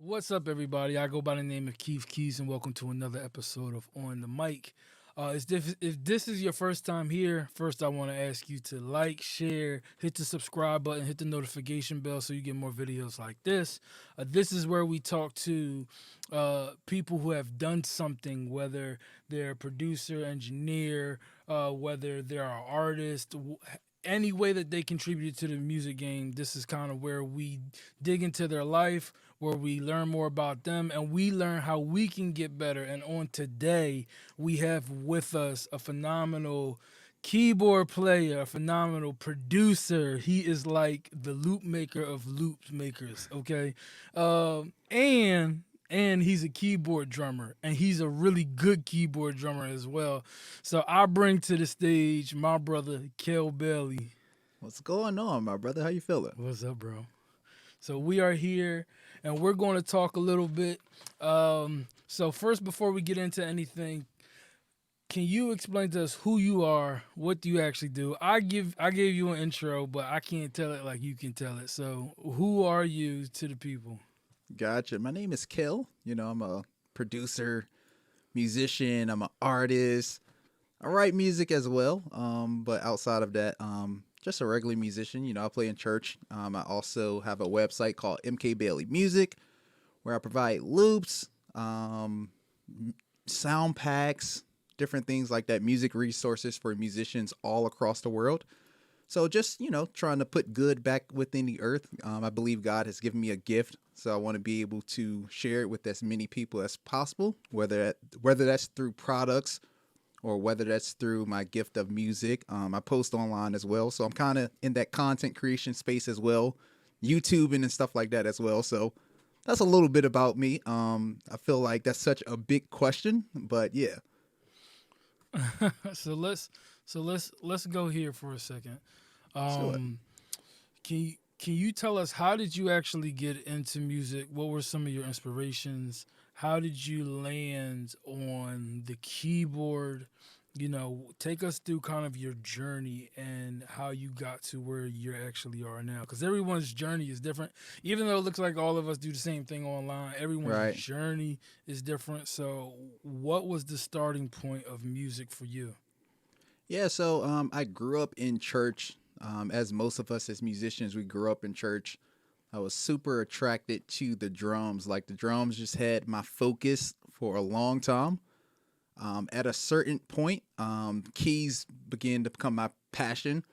What's up, everybody? I go by the name of Keyz, and welcome to another episode of On the Mic. If this is your first time here, first I want to ask you to like, share, hit the subscribe button, hit the notification bell so you get more videos like this. This is where we talk to people who have done something, whether they're a producer, engineer, whether they're an artist, any way that they contribute to the music game. This is kind of where we dig into their life, where we learn more about them, and we learn how we can get better. And on today, we have with us a phenomenal keyboard player, a phenomenal producer. He is like the loop maker of loop makers, okay? And he's a keyboard drummer, and he's a really good keyboard drummer as well. So I bring to the stage my brother Kell Bailey. What's going on, my brother? How you feeling? What's up, bro? So we are here, and we're going to talk a little bit. So first, before we get into anything, can you explain to us who you are? What do you actually do? I gave you an intro, but I can't tell it like you can tell it. So who are you to the people? Gotcha. My name is Kell. I'm a producer, musician. I'm an artist. I write music as well. But outside of that, just a regular musician. I play in church. I also have a website called MK Bailey Music, where I provide loops, sound packs, different things like that, music resources for musicians all across the world. So just, trying to put good back within the earth. I believe God has given me a gift, so I want to be able to share it with as many people as possible, whether that's through products or whether that's through my gift of music. I post online as well, so I'm kind of in that content creation space as well, YouTube and stuff like that as well. So that's a little bit about me. I feel like that's such a big question, but yeah. so let's go here for a second. Sure. Can you tell us, how did you actually get into music? What were some of your inspirations? How did you land on the keyboard? Take us through kind of your journey and how you got to where you actually are now. Because everyone's journey is different. Even though it looks like all of us do the same thing online, everyone's Right. journey is different. So what was the starting point of music for you? Yeah, so I grew up in church. As most of us as musicians, we grew up in church. I was super attracted to the drums. Like, the drums just had my focus for a long time. At a certain point, keys began to become my passion.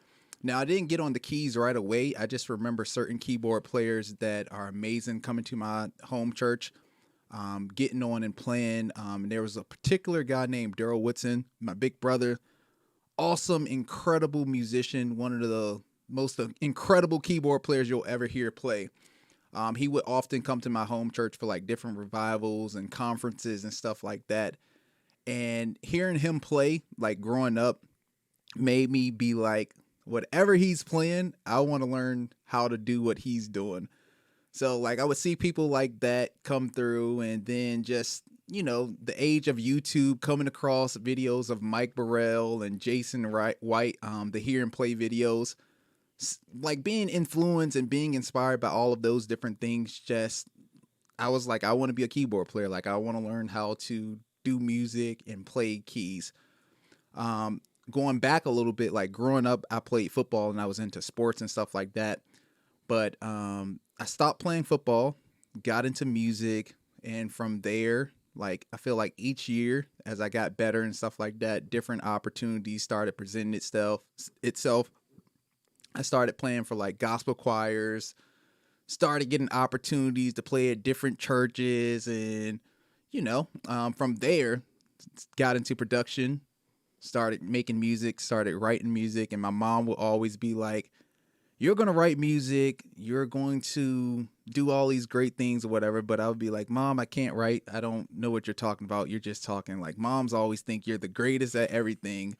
Now, I didn't get on the keys right away. I just remember certain keyboard players that are amazing coming to my home church, getting on and playing. There was a particular guy named Daryl Whitson, my big brother. Awesome, incredible musician, one of the most incredible keyboard players you'll ever hear play. He would often come to my home church for like different revivals and conferences and stuff like that. And hearing him play, like growing up, made me be like, whatever he's playing, I want to learn how to do what he's doing. So like I would see people like that come through, and then just, the age of YouTube, coming across videos of Mike Burrell and Jason White, the hear and play videos, like being influenced and being inspired by all of those different things. Just, I was like, I want to be a keyboard player. Like, I want to learn how to do music and play keys. Going back a little bit, like growing up, I played football and I was into sports and stuff like that. But I stopped playing football, got into music, and from there, like, I feel like each year as I got better and stuff like that, different opportunities started presenting itself. I started playing for like gospel choirs, started getting opportunities to play at different churches, and from there, got into production, started making music, started writing music, and my mom would always be like, you're going to write music, you're going to do all these great things or whatever. But I would be like, Mom, I can't write. I don't know what you're talking about. You're just talking. Like, moms always think you're the greatest at everything.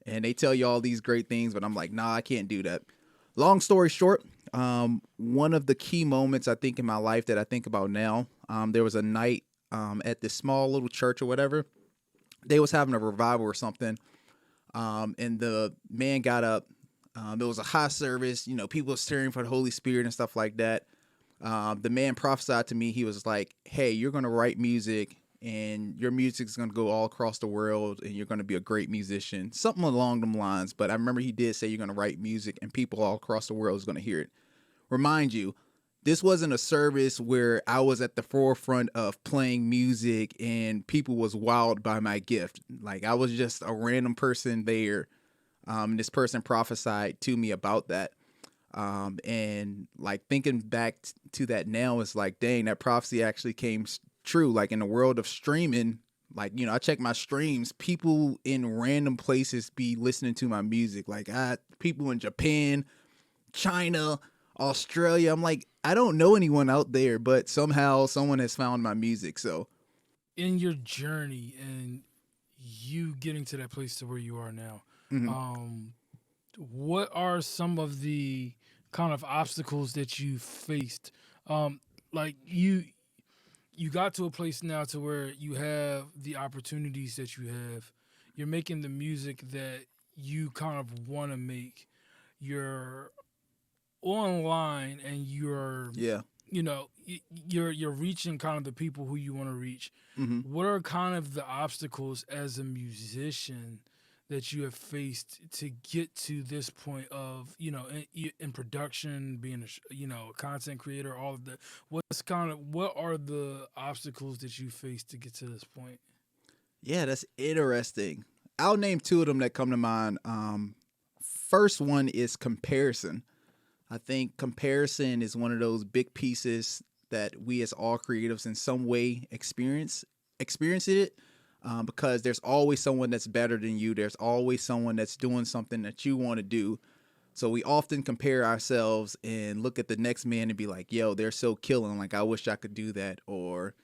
And they tell you all these great things, but I'm like, nah, I can't do that. Long story short, one of the key moments I think in my life that I think about now, there was a night at this small little church or whatever. They was having a revival or something. And the man got up. It was a high service, people staring for the Holy Spirit and stuff like that. The man prophesied to me. He was like, "Hey, you're gonna write music, and your music's gonna go all across the world, and you're gonna be a great musician." Something along them lines. But I remember he did say you're gonna write music, and people all across the world is gonna hear it. Remind you, this wasn't a service where I was at the forefront of playing music and people was wowed by my gift. Like I was just a random person there. This person prophesied to me about that. And like thinking back to that now, it's like, dang, that prophecy actually came true. Like in the world of streaming, like, I check my streams, people in random places be listening to my music. Like people in Japan, China, Australia. I'm like, I don't know anyone out there, but somehow someone has found my music. So In your journey and you getting to that place to where you are now, mhm. um, what are some of the kind of obstacles that you faced? Like you got to a place now to where you have the opportunities that you have. You're making the music that you kind of want to make. You're online and Yeah. you're reaching kind of the people who you want to reach. Hmm. What are kind of the obstacles as a musician that you have faced to get to this point of in production, being a content creator, all of that? What are the obstacles that you face to get to this point? Yeah, that's interesting. I'll name two of them that come to mind. First one is comparison. I think comparison is one of those big pieces that we as all creatives in some way experience it, because there's always someone that's better than you. There's always someone that's doing something that you want to do. So we often compare ourselves and look at the next man and be like, "Yo, they're so killing. Like I wish I could do that." Or,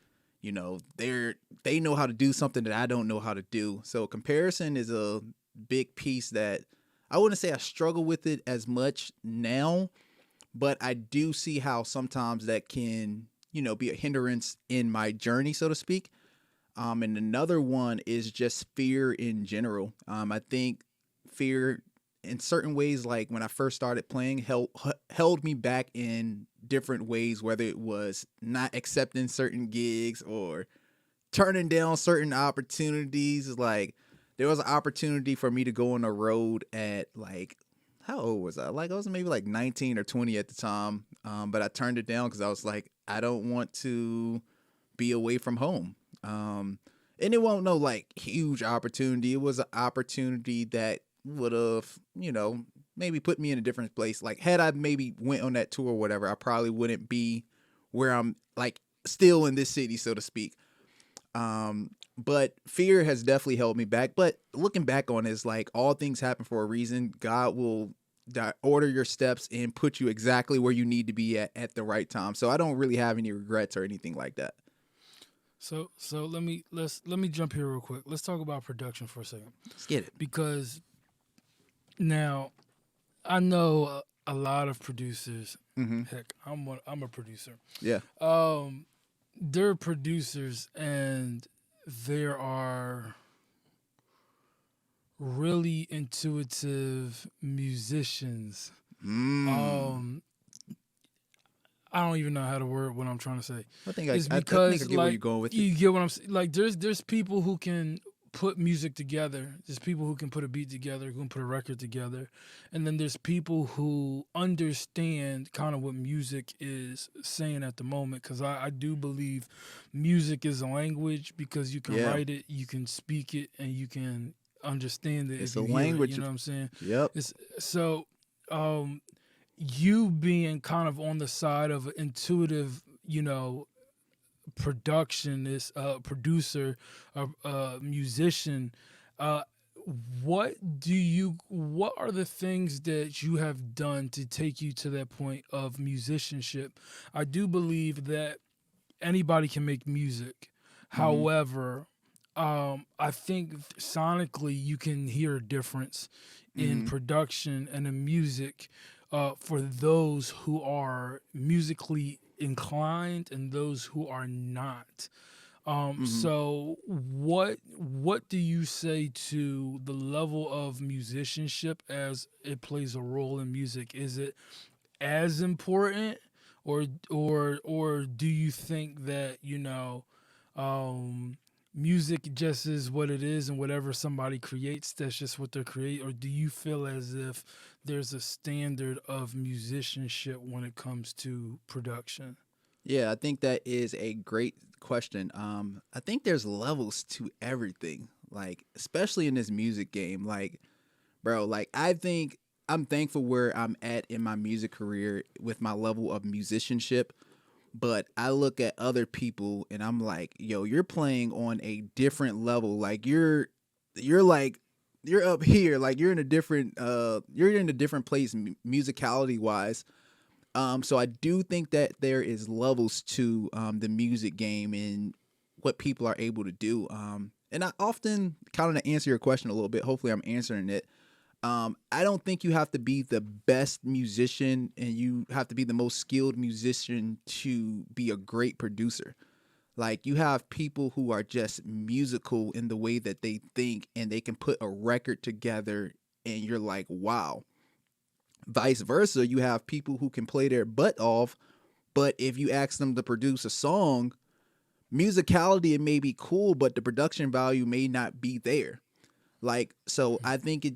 they know how to do something that I don't know how to do. So comparison is a big piece that I wouldn't say I struggle with it as much now, but I do see how sometimes that can, be a hindrance in my journey, so to speak. And another one is just fear in general. I think fear in certain ways, like when I first started playing, held me back in different ways, whether it was not accepting certain gigs or turning down certain opportunities. Like there was an opportunity for me to go on the road at like, how old was I? Like I was maybe like 19 or 20 at the time. But I turned it down because I was like, I don't want to be away from home. And it won't no like huge opportunity. It was an opportunity that would have, maybe put me in a different place. Like had I maybe went on that tour or whatever, I probably wouldn't be where I'm like still in this city, so to speak. But fear has definitely held me back. But looking back on it, it's like all things happen for a reason. God will order your steps and put you exactly where you need to be at the right time. So I don't really have any regrets or anything like that. So let me jump here real quick. Let's talk about production for a second, Let's get it. because now I know a lot of producers. Mm-hmm. Heck, I'm a producer. Yeah. They're producers and there are really intuitive musicians. Mm. Um, I don't even know how to word what I'm trying to say. I think It's I think I because get where like you're going with it. you get what I'm saying. Like there's people who can put music together. There's people who can put a beat together, who can put a record together, and then there's people who understand kind of what music is saying at the moment. Because I do believe music is a language, because you can Yeah. write it, you can speak it, and you can understand it It's if a you hear it. language. You know what I'm saying? Yep. It's so. Um, you being kind of on the side of intuitive, production, this producer, musician, uh, what are the things that you have done to take you to that point of musicianship? I do believe that anybody can make music. Mm-hmm. However, I think sonically you can hear a difference in Mm-hmm. production and in music, for those who are musically inclined and those who are not. Mm-hmm. So what do you say to the level of musicianship as it plays a role in music? Is it as important, or do you think that music just is what it is, and whatever somebody creates, that's just what they create? Or do you feel as if there's a standard of musicianship when it comes to production? Yeah, I think that is a great question. I think there's levels to everything, like especially in this music game. Like, bro, like I think I'm thankful where I'm at in my music career with my level of musicianship. But I look at other people and I'm like, yo, you're playing on a different level. Like you're like you're up here, like you're in a different place musicality wise. So I do think that there is levels to the music game and what people are able to do. And I often kind of, to answer your question a little bit, hopefully I'm answering it. I don't think you have to be the best musician and you have to be the most skilled musician to be a great producer. Like you have people who are just musical in the way that they think and they can put a record together and you're like, wow. Vice versa, you have people who can play their butt off, but if you ask them to produce a song, musicality it may be cool, but the production value may not be there. Like, so I think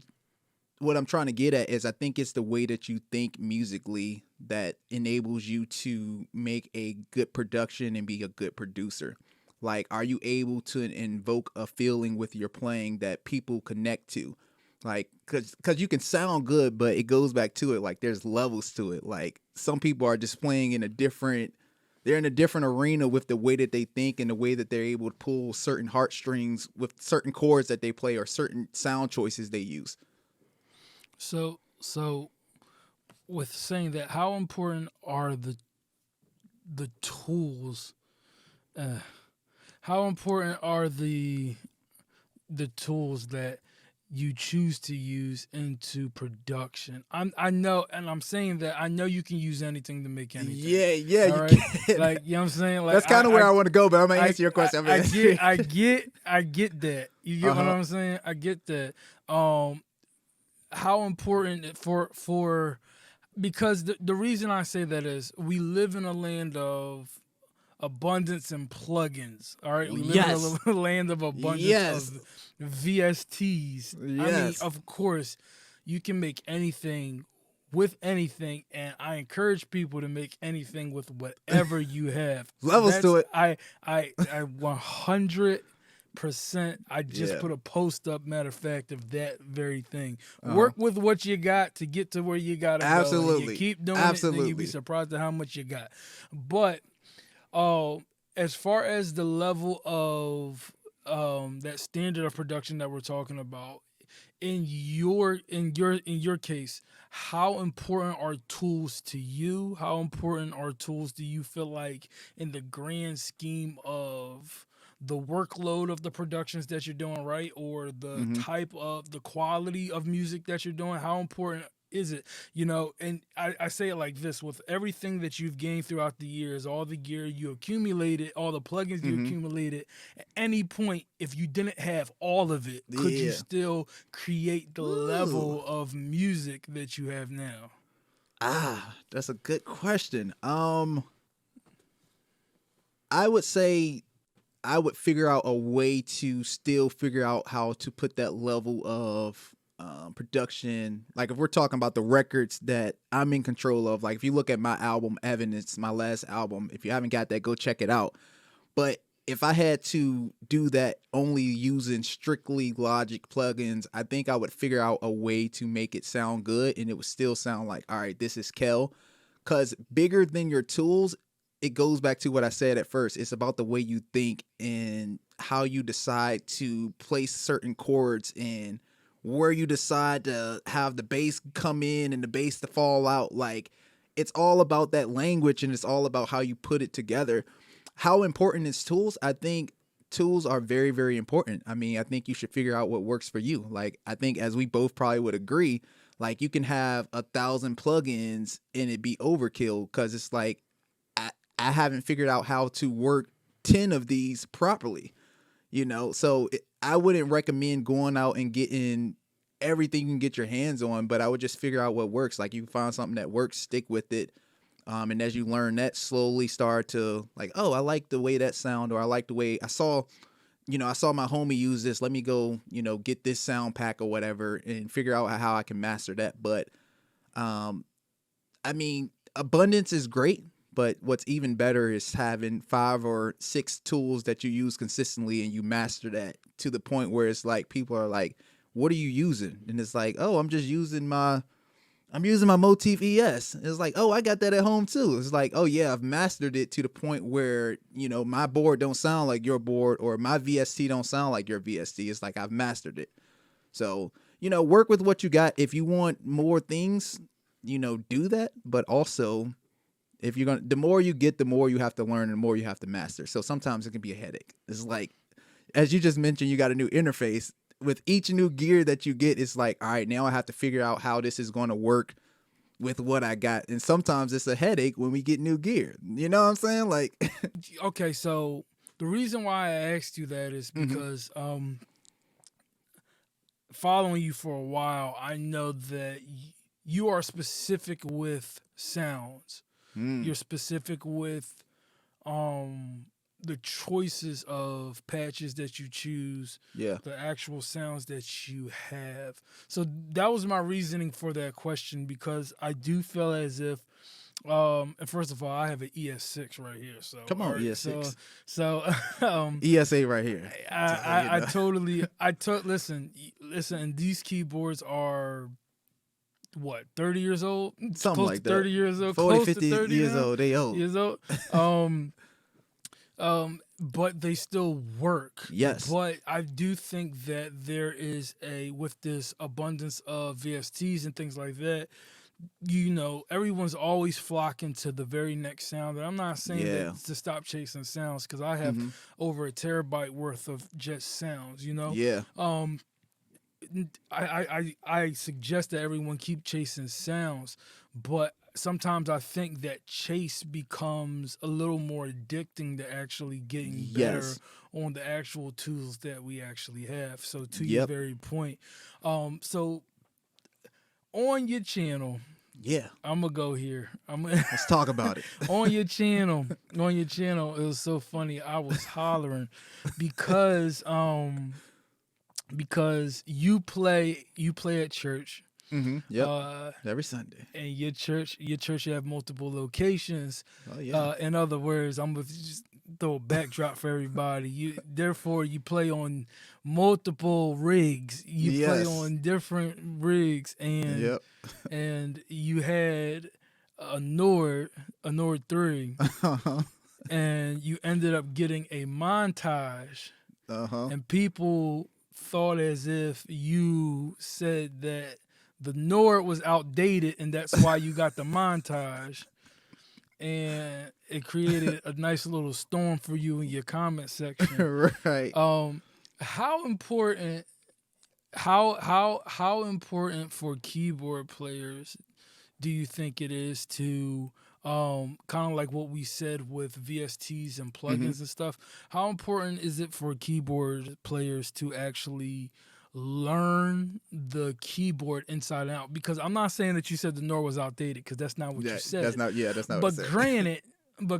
what I'm trying to get at is I think it's the way that you think musically that enables you to make a good production and be a good producer. Like, are you able to invoke a feeling with your playing that people connect to? Like, cause you can sound good, but it goes back to it. Like, there's levels to it. Like, some people are just playing they're in a different arena with the way that they think and the way that they're able to pull certain heartstrings with certain chords that they play or certain sound choices they use. So with saying that, how important are the tools? Uh, how important are the tools that you choose to use into production? I know, and I'm saying that I know you can use anything to make anything. Yeah, All you right, can. like you know what I'm saying. Like That's kind of where I want to go, but I'm gonna answer your question. I get that. You get what I'm saying. I get that. How important for because the reason I say that is we live in a land of abundance and plugins. All right, we live Yes. in a land of abundance Yes. of VSTs. I mean, Yes. of course, you can make anything with anything, and I encourage people to make anything with whatever you have. Levels to it. I 100%. I just Yeah. put a post up, matter of fact, of that very thing. Work with what you got to get to where you gotta go. Absolutely. And you keep doing it, Absolutely. and you'll be surprised at how much you got. But as far as the level of that standard of production that we're talking about, in your case, how important are tools to you? How important are tools do you feel like in the grand scheme of the workload of the productions that you're doing, right? Or the type of the quality of music that you're doing? How important is it? And I say it like this: with everything that you've gained throughout the years, all the gear you accumulated, all the plugins you accumulated, at any point, if you didn't have all of it, could you Yeah. still create the level of music that you have now? That's a good question. I would say I would figure out a way to still figure out how to put that level of production. Like if we're talking about the records that I'm in control of, like if you look at my album, Evidence, my last album, if you haven't got that, go check it out. But if I had to do that only using strictly Logic plugins, I think I would figure out a way to make it sound good and it would still sound like, all right, this is Kell. Because bigger than your tools, it goes back to what I said at first. It's about the way you think and how you decide to place certain chords and where you decide to have the bass come in and the bass to fall out. Like, it's all about that language and it's all about how you put it together. How important is tools? I think tools are very, very important. I mean, I think you should figure out what works for you. Like, I think as we both probably would agree, like you can have 1,000 plugins and it be overkill because it's like, I haven't figured out how to work 10 of these properly, So I wouldn't recommend going out and getting everything you can get your hands on, but I would just figure out what works. Like you find something that works, stick with it. And as you learn that, slowly start to like, oh, I like the way that sound, or I like the way I saw my homie use this. Let me go, get this sound pack or whatever and figure out how I can master that. But, I mean, abundance is great, but what's even better is having 5 or 6 tools that you use consistently and you master that to the point where it's like, people are like, what are you using? And it's like, oh, I'm using my Motif ES. It's like, oh, I got that at home too. It's like, oh yeah, I've mastered it to the point where, my board don't sound like your board, or my VST don't sound like your VST. It's like, I've mastered it. So, work with what you got. If you want more things, do that. But also, if you're the more you get, the more you have to learn and the more you have to master. So sometimes it can be a headache. It's like, as you just mentioned, you got a new interface. With each new gear that you get, it's like, all right, now I have to figure out how this is going to work with what I got. And sometimes it's a headache when we get new gear. You know what I'm saying? Like, okay, so the reason why I asked you that is because following you for a while, I know that you are specific with sounds. You're specific with the choices of patches that you choose, the actual sounds that you have. So that was my reasoning for that question, because I do feel as if, and first of all, I have an ES6 right here. So come on, ES6. So ESA right here. Listen, and these keyboards are what, 30 years old? Something close like to that. 30 years old. 40, close 50 to 30 years old. They old. Years old. But they still work. Yes. But I do think that there is with this abundance of VSTs and things like that, everyone's always flocking to the very next sound. And I'm not saying that to stop chasing sounds, because I have over a terabyte worth of just sounds, Yeah. I suggest that everyone keep chasing sounds, but sometimes I think that chase becomes a little more addicting to actually getting better on the actual tools that we actually have. So to your very point, so on your channel, I'm gonna go here. Let's talk about it. on your channel, it was so funny. I was hollering because you play at church. Every Sunday. And your church you have multiple locations. Oh yeah. In other words, I'm gonna just throw a backdrop for everybody. Therefore you play on multiple rigs. You play on different rigs, and and you had a Nord 3, and you ended up getting a montage, and people thought as if you said that the Nord was outdated and that's why you got the montage, and it created a nice little storm for you in your comment section. Right. How important for keyboard players do you think it is to kind of like what we said with VSTs and plugins and stuff? How important is it for keyboard players to actually learn the keyboard inside and out? Because I'm not saying that you said the Nord was outdated, because that's not what you said. That's not but what I said.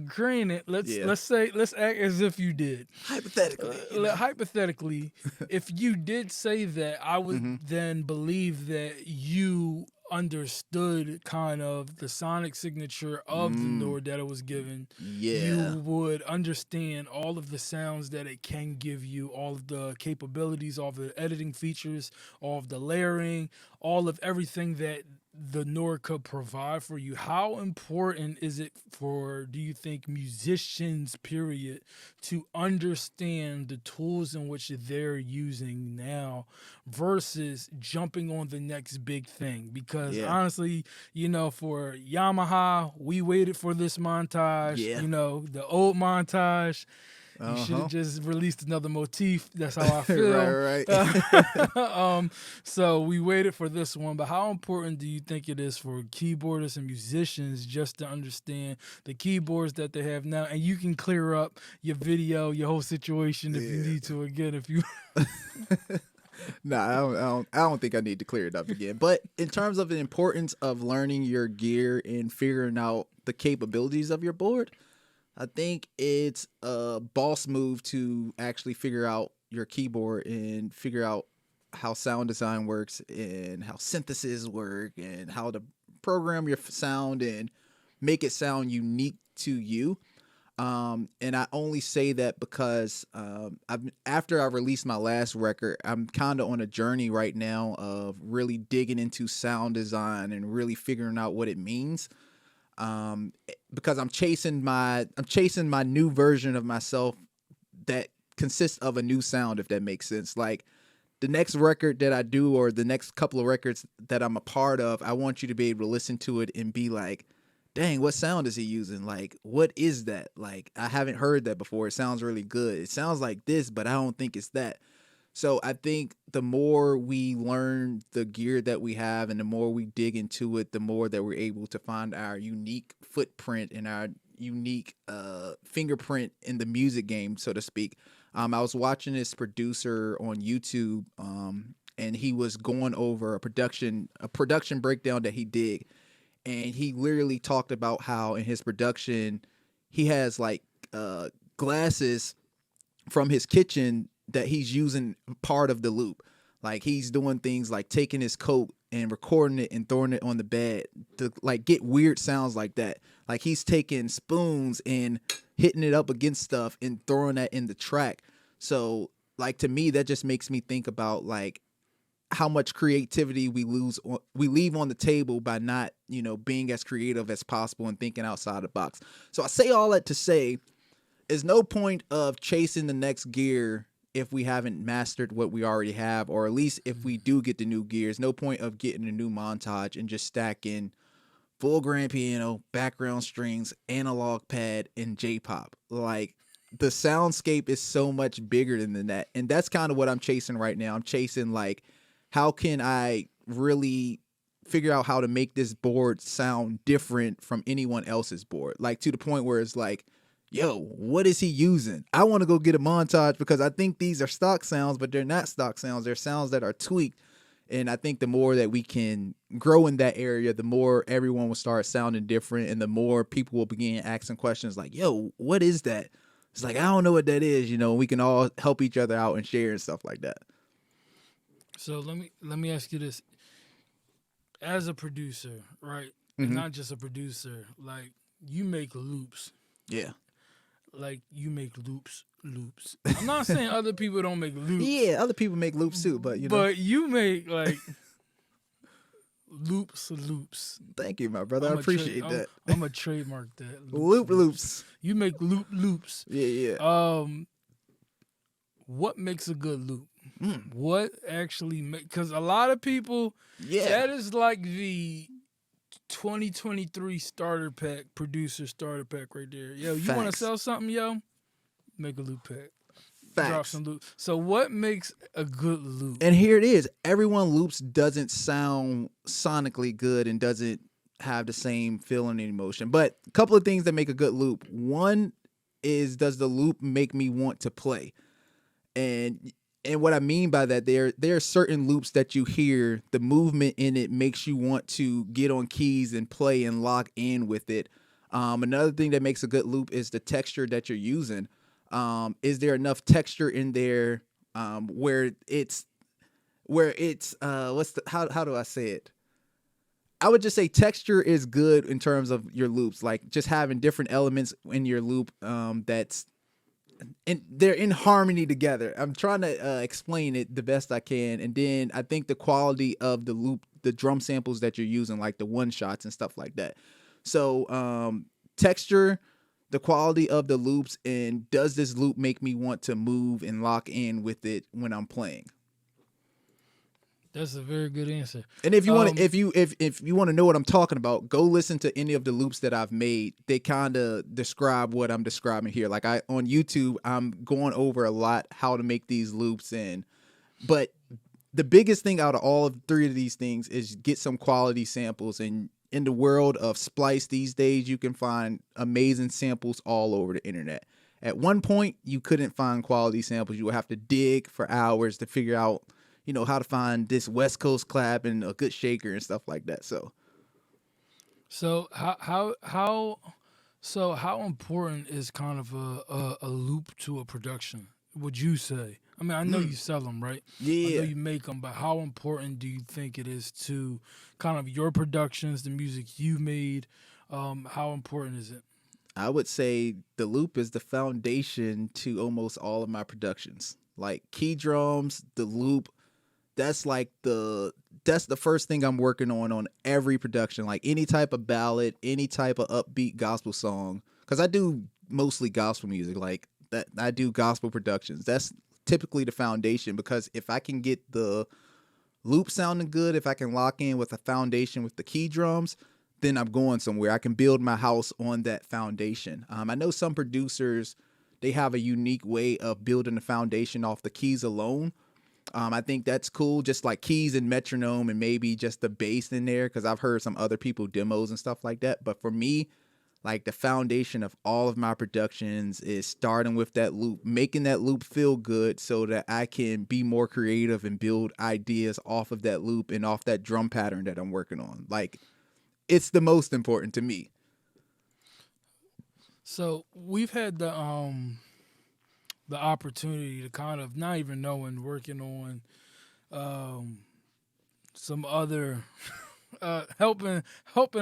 granted, let's act as if you did. Hypothetically, if you did say that, I would then believe that you understood kind of the sonic signature of the Nord that it was given. You would understand all of the sounds that it can give you, all of the capabilities, all of the editing features, all of the layering, all of everything that the Nord could provide for you. How important is it do you think, musicians, period, to understand the tools in which they're using now versus jumping on the next big thing? Because honestly, for Yamaha, we waited for this montage, the old montage. You should have just released another Motif. That's how I feel. right. So we waited for this one. But how important do you think it is for keyboardists and musicians just to understand the keyboards that they have now? And you can clear up your video, your whole situation, if you need to again. If you No, I don't think I need to clear it up again. But in terms of the importance of learning your gear and figuring out the capabilities of your board, I think it's a boss move to actually figure out your keyboard and figure out how sound design works and how synthesis work and how to program your sound and make it sound unique to you. And I only say that because after I released my last record, I'm kind of on a journey right now of really digging into sound design and really figuring out what it means. Because I'm chasing my new version of myself that consists of a new sound, if that makes sense. Like the next record that I do, or the next couple of records that I'm a part of, I want you to be able to listen to it and be like, dang, what sound is he using? Like, what is that? Like, I haven't heard that before. It sounds really good. It sounds like this, but I don't think it's that. So I think the more we learn the gear that we have and the more we dig into it, the more that we're able to find our unique footprint and our unique fingerprint in the music game, so to speak. I was watching this producer on YouTube, and he was going over a production breakdown that he did. And he literally talked about how in his production, he has like glasses from his kitchen that he's using part of the loop. Like he's doing things like taking his coat and recording it and throwing it on the bed to like get weird sounds like that. Like he's taking spoons and hitting it up against stuff and throwing that in the track. So like to me, that just makes me think about like how much creativity we leave on the table by not, being as creative as possible and thinking outside the box. So I say all that to say, there's no point of chasing the next gear if we haven't mastered what we already have, or at least if we do get the new gears, no point of getting a new montage and just stacking full grand piano, background strings, analog pad, and J-pop. Like the soundscape is so much bigger than that. And that's kind of what I'm chasing right now. I'm chasing like, how can I really figure out how to make this board sound different from anyone else's board? Like to the point where it's like, yo, what is he using? I want to go get a montage because I think these are stock sounds, but they're not stock sounds. They're sounds that are tweaked. And I think the more that we can grow in that area, the more everyone will start sounding different. And the more people will begin asking questions like, yo, what is that? It's like, I don't know what that is. We can all help each other out and share and stuff like that. So let me ask you this. As a producer, right? Mm-hmm. And not just a producer, like you make loops. Yeah. Like you make loops. I'm not saying other people don't make loops. Yeah, other people make loops too, but But you make like loops. Thank you, my brother. I appreciate that. I'm gonna trademark that. Loops. You make loops. Yeah. What makes a good loop? What actually because a lot of people, that is like the 2023 producer starter pack right there. Yo, you want to sell something, yo? Make a loop pack. Facts. Drop some loop. So what makes a good loop? And here it is. Everyone loops doesn't sound sonically good and doesn't have the same feeling and emotion. But a couple of things that make a good loop. One is, does the loop make me want to play? And what I mean by that, there are certain loops that you hear, the movement in it makes you want to get on keys and play and lock in with it. Another thing that makes a good loop is the texture that you're using. Is there enough texture in there where it's how do I say it? I would just say texture is good in terms of your loops, like just having different elements in your loop and they're in harmony together. I'm trying to explain it the best I can. And then I think the quality of the loop, the drum samples that you're using, like the one shots and stuff like that. So texture, the quality of the loops, and does this loop make me want to move and lock in with it when I'm playing? That's a very good answer. And if you want to, if you want to know what I'm talking about, go listen to any of the loops that I've made. They kind of describe what I'm describing here. Like on YouTube, I'm going over a lot how to make these loops but the biggest thing out of all of three of these things is get some quality samples. And in the world of splice these days, you can find amazing samples all over the internet. At one point, you couldn't find quality samples. You would have to dig for hours to figure out, how to find this West Coast clap and a good shaker and stuff like that. So So how important is kind of a loop to a production? Would you say? I mean, I know you Mm, sell them, right? I know yeah. you make them, but how important do you think it is to kind of your productions, the music you made? How important is it? I would say the loop is the foundation to almost all of my productions. Like key drums, the loop, that's like that's the first thing I'm working on every production. Like any type of ballad, any type of upbeat gospel song, cuz I do mostly gospel music. Like that I do gospel productions. That's typically the foundation because if I can get the loop sounding good, if I can lock in with a foundation with the key drums, then I'm going somewhere. I can build my house on that foundation. I know some producers, they have a unique way of building the foundation off the keys alone. I think that's cool, just like keys and metronome and maybe just the bass in there, because I've heard some other people demos and stuff like that. But for me, like the foundation of all of my productions is starting with that loop, making that loop feel good so that I can be more creative and build ideas off of that loop and off that drum pattern that I'm working on. Like it's the most important to me. So we've had the opportunity to kind of not even knowing working on um, some other helping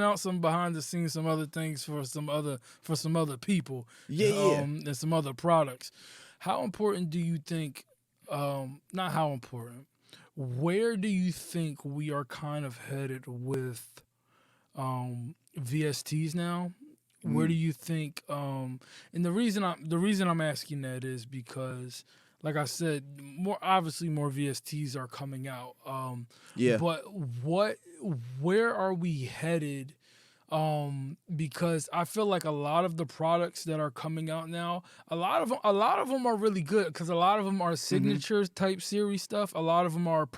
out some behind the scenes, some other things for some other people, Yeah, yeah. and some other products. How important do you think? Not how important. Where do you think we are kind of headed with VSTs now? Where do Mm, you think? And the reason I'm asking that is because, like I said, more obviously more VSTs are coming out. yeah. But what where are we headed? Because I feel like a lot of the products that are coming out now, a lot of them are really good because a lot of them are Hmm. signature type series stuff. A lot of them are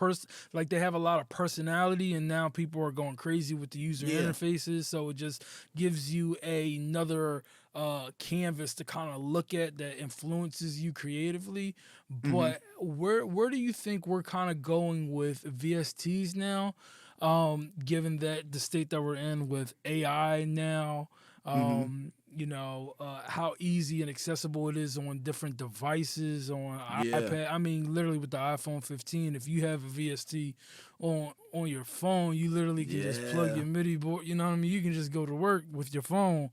like they have a lot of personality, and now people are going crazy with the user Yeah. interfaces. So it just gives you another canvas to kind of look at that influences you creatively. Hmm. But where do you think we're kind of going with VSTs now? Given that the state that we're in with AI now, Hmm. how easy and accessible it is on different devices, on Yeah. iPad. I mean, literally with the iPhone 15, if you have a VST on your phone, you literally can just plug Yeah. your MIDI board. You know what I mean? You can just go to work with your phone.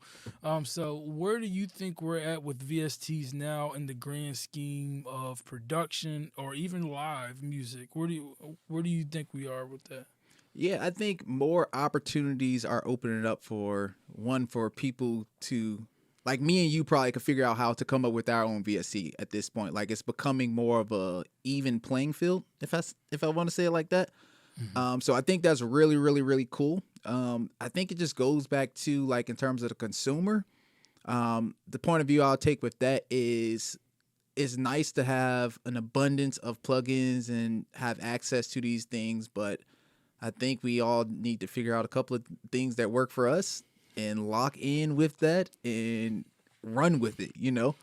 So where do you think we're at with VSTs now in the grand scheme of production or even live music? Where do you think we are with that? Yeah, I think more opportunities are opening up for people to like me and you probably could figure out how to come up with our own VSC at this point. Like it's becoming more of a even playing field, if I want to say it like that. Mhm. So I think that's really, really, really cool. I think it just goes back to like in terms of the consumer. The point of view I'll take with that is it's nice to have an abundance of plugins and have access to these things, but I think we all need to figure out a couple of things that work for us and lock in with that and run with it, you know?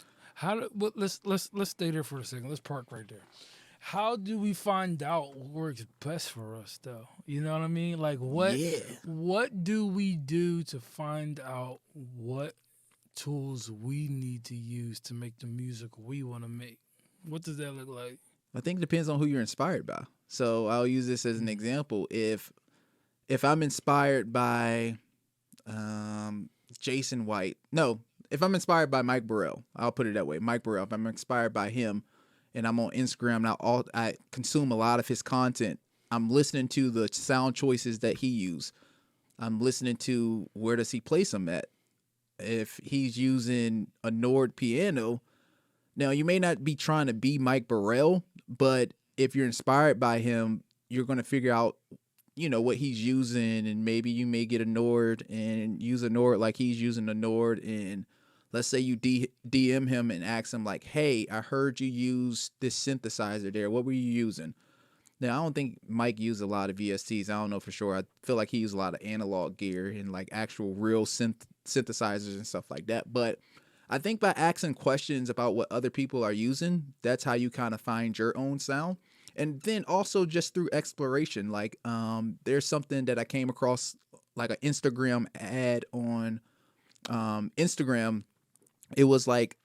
Well, let's stay there for a second. Let's park right there. How do we find out what works best for us, though? You know what I mean? Like, Yeah. what do we do to find out what tools we need to use to make the music we want to make? What does that look like? I think it depends on who you're inspired by. So I'll use this as an example. If I'm inspired by um Jason White, no, if I'm inspired by Mike Burrell, I'll put it that way. Mike Burrell, if I'm inspired by him and I'm on Instagram and I consume a lot of his content, I'm listening to the sound choices that he used. I'm listening to where does he place them at. If he's using a Nord piano, now you may not be trying to be Mike Burrell, but if you're inspired by him, you're going to figure out, what he's using, and maybe you may get a Nord and use a Nord like he's using a Nord. And let's say you DM him and ask him like, "Hey, I heard you use this synthesizer there. What were you using?" Now, I don't think Mike used a lot of VSTs. I don't know for sure. I feel like he used a lot of analog gear and like actual real synthesizers and stuff like that. But I think by asking questions about what other people are using, that's how you kind of find your own sound. And then also just through exploration, like there's something that I came across like an Instagram ad on Instagram. It was like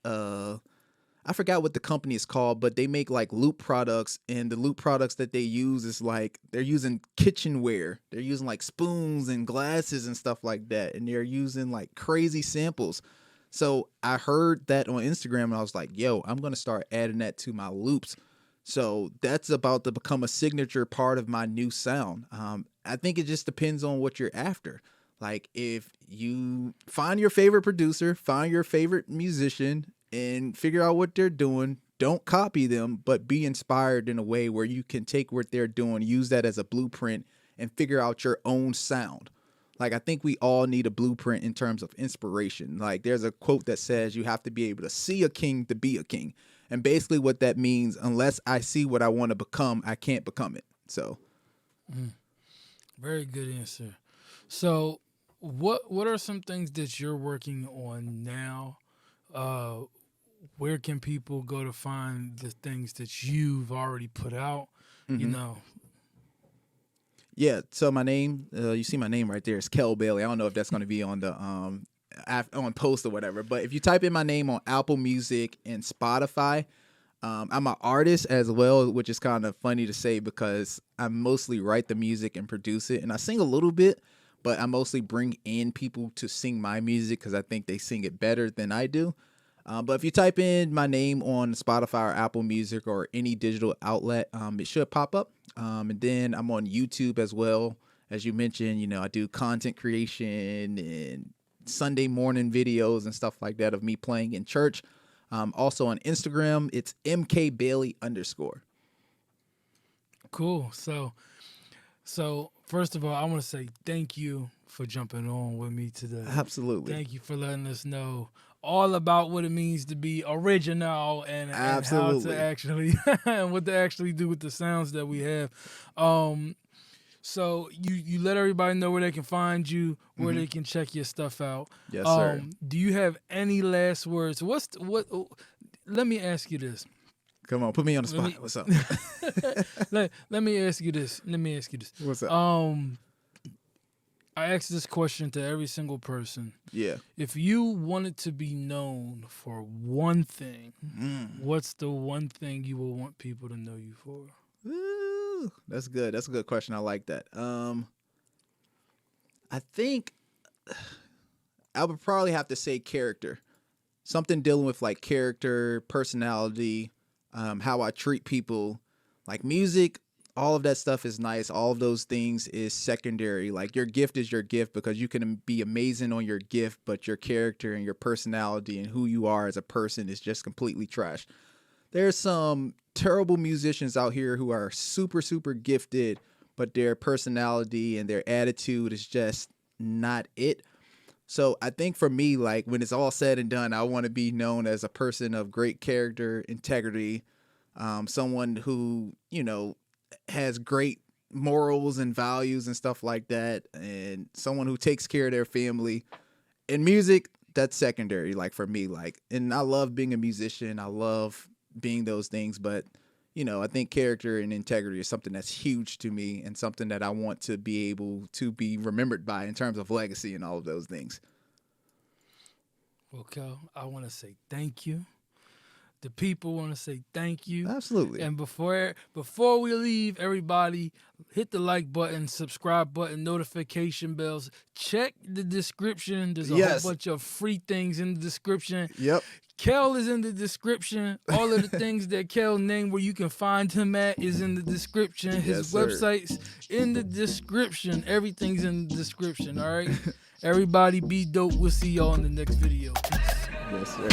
I forgot what the company is called, but they make like loop products, and the loop products that they use is like they're using kitchenware. They're using like spoons and glasses and stuff like that, and they're using like crazy samples. So I heard that on Instagram, and I was like, yo, I'm going to start adding that to my loops. So that's about to become a signature part of my new sound. I think it just depends on what you're after. Like if you find your favorite producer, find your favorite musician, and figure out what they're doing. Don't copy them, but be inspired in a way where you can take what they're doing, use that as a blueprint, and figure out your own sound. Like, I think we all need a blueprint in terms of inspiration. Like, there's a quote that says you have to be able to see a king to be a king. And basically what that means, unless I see what I want to become, I can't become it. So. Very good answer. So what are some things that you're working on now? Where can people go to find the things that you've already put out? You know. Yeah, so my name, you see my name right there, is Kell Bailey. I don't know if that's going to be on the on post or whatever, but if you type in my name on Apple Music and Spotify, I'm an artist as well, which is kind of funny to say because I mostly write the music and produce it, and I sing a little bit, but I mostly bring in people to sing my music because I think they sing it better than I do. But if you type in my name on Spotify or Apple Music or any digital outlet, it should pop up. And then I'm on YouTube as well. As you mentioned, you know, I do content creation and Sunday morning videos and stuff like that of me playing in church. Also on Instagram, it's mkbailey_. Cool. So first of all, I want to say thank you for jumping on with me today. Absolutely. Thank you for letting us know all about what it means to be original and how to actually and what to actually do with the sounds that we have. So you let everybody know where they can find you, where they can check your stuff out. Yes, sir. Do you have any last words? Let me ask you this. Come on, put me on the spot. What's up? let me ask you this. What's up? I ask this question to every single person. Yeah. If you wanted to be known for one thing, what's the one thing you will want people to know you for? Ooh, that's good. That's a good question. I like that. I think I would probably have to say character. Something dealing with like character, personality, how I treat people. Like music, all of that stuff is nice. All of those things is secondary. Like your gift is your gift because you can be amazing on your gift, but your character and your personality and who you are as a person is just completely trash. There's some terrible musicians out here who are super, super gifted, but their personality and their attitude is just not it. So I think for me, like when it's all said and done, I want to be known as a person of great character, integrity, someone who, you know, has great morals and values and stuff like that, and someone who takes care of their family. In music, that's secondary, like for me, like, and I love being a musician. I love being those things, but you know, I think character and integrity is something that's huge to me and something that I want to be able to be remembered by in terms of legacy and all of those things. Well, Kel, I want to say thank you. The people want to say thank you. Absolutely. And before we leave, everybody, hit the like button, subscribe button, notification bells. Check the description. There's a whole bunch of free things in the description. Yep. Kel is in the description. All of the things that Kel named where you can find him at is in the description. His website's in the description. Everything's in the description, all right? Everybody be dope. We'll see y'all in the next video. Peace. Yes, sir.